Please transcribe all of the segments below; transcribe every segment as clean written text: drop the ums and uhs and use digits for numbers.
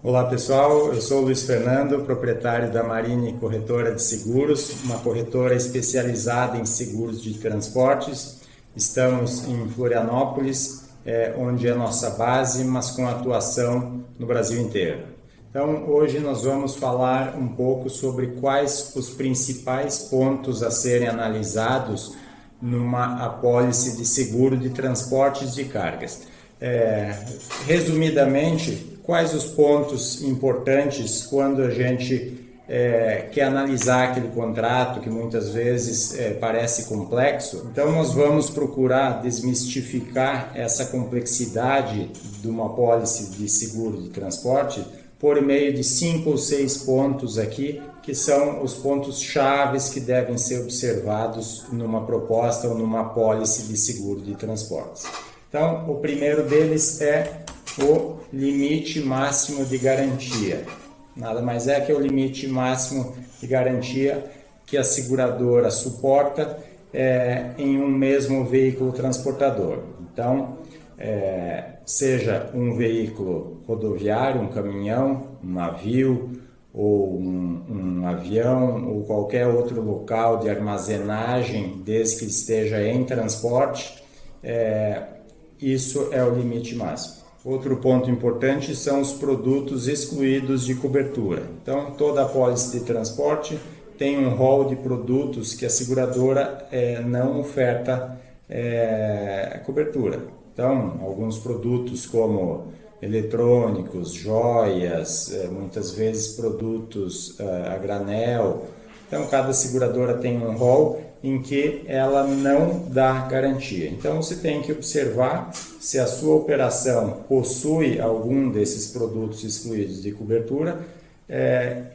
Olá pessoal, eu sou o Luiz Fernando, proprietário da Marine Corretora de Seguros, uma corretora especializada em seguros de transportes. Estamos em Florianópolis, onde é a nossa base, mas com atuação no Brasil inteiro. Então hoje nós vamos falar um pouco sobre quais os principais pontos a serem analisados numa apólice de seguro de transportes de cargas. Resumidamente, quais os pontos importantes quando a gente quer analisar aquele contrato que muitas vezes parece complexo? Então nós vamos procurar desmistificar essa complexidade de uma apólice de seguro de transporte por meio de 5 ou 6 pontos aqui, que são os pontos chaves que devem ser observados numa proposta ou numa apólice de seguro de transportes. Então, o primeiro deles é o limite máximo de garantia. Nada mais é que o limite máximo de garantia que a seguradora suporta em um mesmo veículo transportador. Então, seja um veículo rodoviário, um caminhão, um navio, ou um avião, ou qualquer outro local de armazenagem, desde que esteja em transporte, isso é o limite máximo. Outro ponto importante são os produtos excluídos de cobertura. Então, toda apólice de transporte tem um rol de produtos que a seguradora não oferta cobertura. Então, alguns produtos como eletrônicos, joias, muitas vezes produtos a granel. Então, cada seguradora tem um rol em que ela não dá garantia. Então, você tem que observar se a sua operação possui algum desses produtos excluídos de cobertura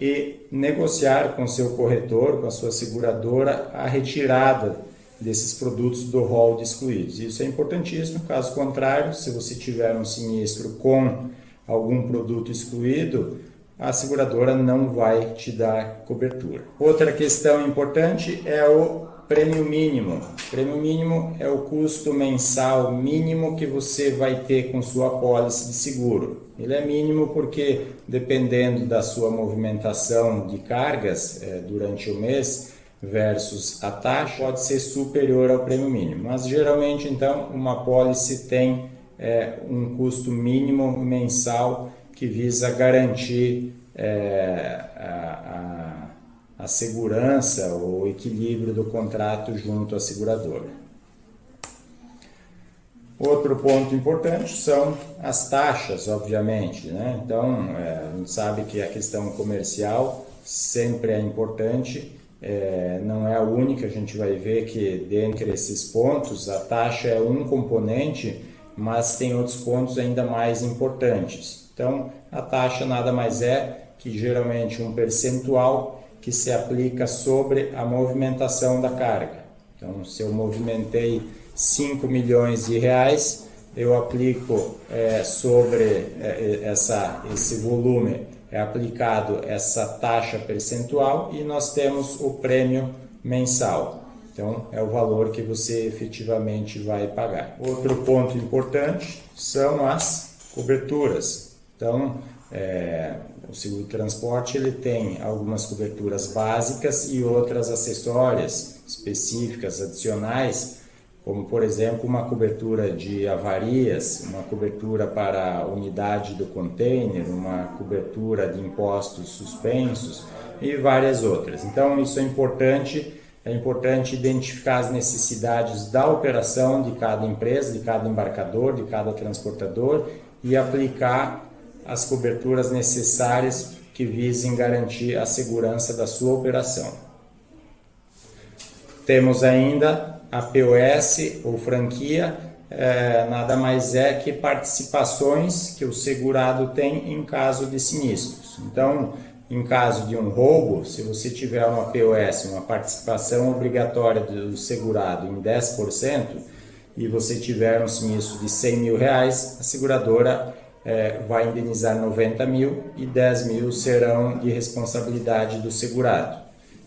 e negociar com seu corretor, com a sua seguradora, a retirada desses produtos do rol de excluídos. Isso é importantíssimo. Caso contrário, se você tiver um sinistro com algum produto excluído, a seguradora não vai te dar cobertura. Outra questão importante é o prêmio mínimo. O prêmio mínimo é o custo mensal mínimo que você vai ter com sua apólice de seguro. Ele é mínimo porque, dependendo da sua movimentação de cargas durante o mês versus a taxa, pode ser superior ao prêmio mínimo. Mas, geralmente, então, uma apólice tem um custo mínimo mensal que visa garantir a segurança ou o equilíbrio do contrato junto à seguradora. Outro ponto importante são as taxas, obviamente, né? Então, a gente sabe que a questão comercial sempre é importante, não é a única. A gente vai ver que dentre esses pontos a taxa é um componente, mas tem outros pontos ainda mais importantes. Então, a taxa nada mais é que geralmente um percentual que se aplica sobre a movimentação da carga. Então, se eu movimentei 5 milhões de reais, eu aplico sobre esse volume, é aplicado essa taxa percentual e nós temos o prêmio mensal. Então, é o valor que você efetivamente vai pagar. Outro ponto importante são as coberturas. Então, o seguro de transporte ele tem algumas coberturas básicas e outras acessórias específicas, adicionais, como por exemplo uma cobertura de avarias, uma cobertura para a unidade do container, uma cobertura de impostos suspensos e várias outras. Então isso é importante identificar as necessidades da operação de cada empresa, de cada embarcador, de cada transportador e aplicar as coberturas necessárias que visem garantir a segurança da sua operação. Temos ainda a POS ou franquia, nada mais é que participações que o segurado tem em caso de sinistros. Então, em caso de um roubo, se você tiver uma POS, uma participação obrigatória do segurado em 10%, e você tiver um sinistro de 100 mil reais, a seguradora vai indenizar 90 mil e 10 mil serão de responsabilidade do segurado.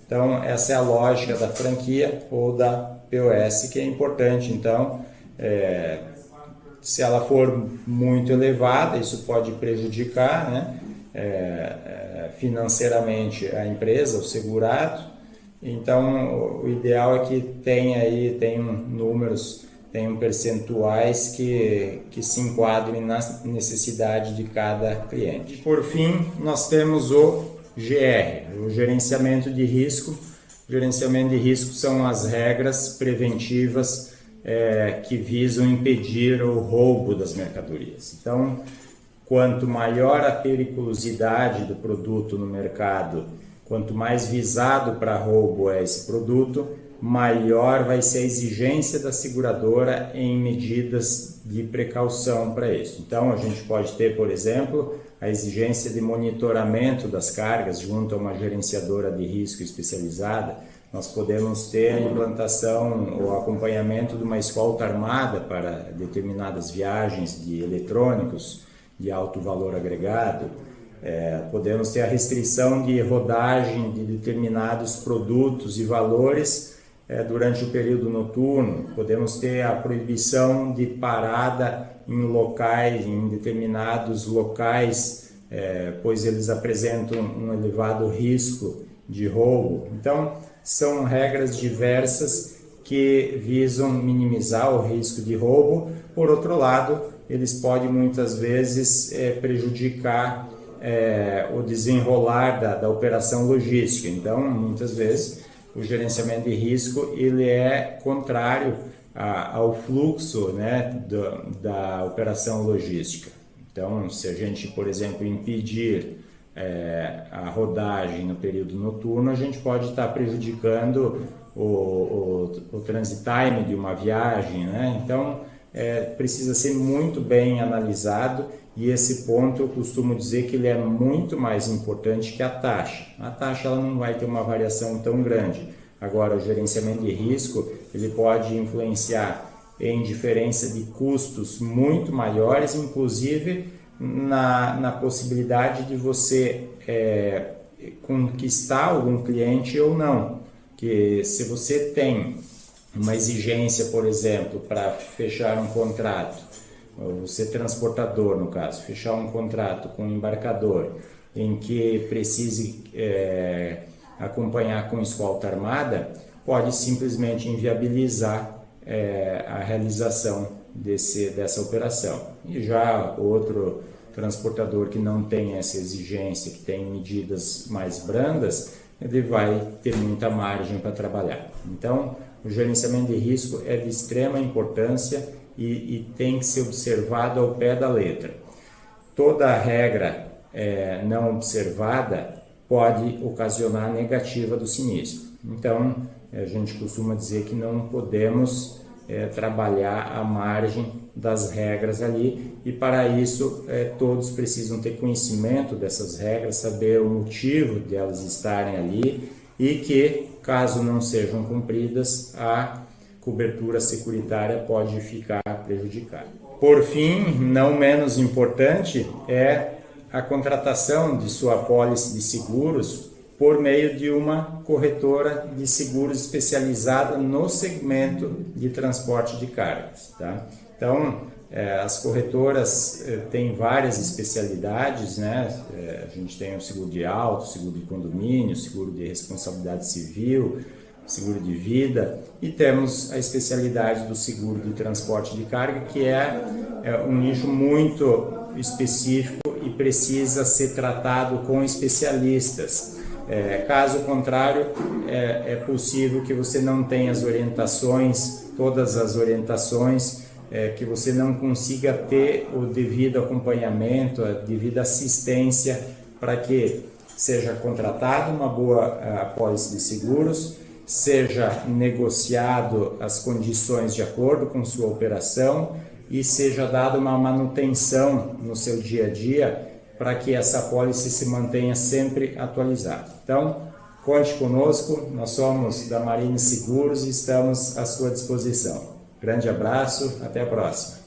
Então, essa é a lógica da franquia ou da POS, que é importante. Então, se ela for muito elevada, isso pode prejudicar, né? financeiramente a empresa, o segurado. Então, o ideal é que tenham números, tenham percentuais que se enquadrem na necessidade de cada cliente. Por fim, nós temos o GR, o gerenciamento de risco. O gerenciamento de risco são as regras preventivas que visam impedir o roubo das mercadorias. Então, quanto maior a periculosidade do produto no mercado, quanto mais visado para roubo é esse produto, maior vai ser a exigência da seguradora em medidas de precaução para isso. Então, a gente pode ter, por exemplo, a exigência de monitoramento das cargas junto a uma gerenciadora de risco especializada. Nós podemos ter a implantação ou acompanhamento de uma escolta armada para determinadas viagens de eletrônicos de alto valor agregado. Podemos ter a restrição de rodagem de determinados produtos e valores durante o período noturno. Podemos ter a proibição de parada em determinados locais, pois eles apresentam um elevado risco de roubo. Então, são regras diversas que visam minimizar o risco de roubo. Por outro lado, eles podem muitas vezes prejudicar o desenrolar da operação logística. Então, muitas vezes, o gerenciamento de risco ele é contrário ao fluxo, né, da operação logística. Então, se a gente, por exemplo, impedir a rodagem no período noturno, a gente pode estar prejudicando o transit time de uma viagem, né? Então, precisa ser muito bem analisado, e esse ponto eu costumo dizer que ele é muito mais importante que a taxa. A taxa ela não vai ter uma variação tão grande. Agora, o gerenciamento de risco ele pode influenciar em diferença de custos muito maiores, inclusive na possibilidade de você conquistar algum cliente ou não. Que se você tem uma exigência, por exemplo, para fechar um contrato, você transportador no caso, fechar um contrato com um embarcador em que precise acompanhar com escolta armada, pode simplesmente inviabilizar a realização dessa operação. E já outro transportador que não tem essa exigência, que tem medidas mais brandas, ele vai ter muita margem para trabalhar. Então, o gerenciamento de risco é de extrema importância e tem que ser observado ao pé da letra. Toda regra não observada pode ocasionar negativa do sinistro. Então, a gente costuma dizer que não podemos trabalhar à margem das regras ali, e para isso todos precisam ter conhecimento dessas regras, saber o motivo de elas estarem ali, e que, caso não sejam cumpridas, a cobertura securitária pode ficar prejudicada. Por fim, não menos importante, é a contratação de sua apólice de seguros por meio de uma corretora de seguros especializada no segmento de transporte de cargas, tá? Então, as corretoras têm várias especialidades, né? A gente tem o seguro de auto, seguro de condomínio, seguro de responsabilidade civil, seguro de vida, e temos a especialidade do seguro de transporte de carga, que é um nicho muito específico e precisa ser tratado com especialistas. Caso contrário, é possível que você não tenha as orientações, todas as orientações, que você não consiga ter o devido acompanhamento, a devida assistência para que seja contratado uma boa apólice de seguros, seja negociado as condições de acordo com sua operação e seja dada uma manutenção no seu dia a dia para que essa apólice se mantenha sempre atualizada. Então, conte conosco, nós somos da Marine Seguros e estamos à sua disposição. Grande abraço, até a próxima.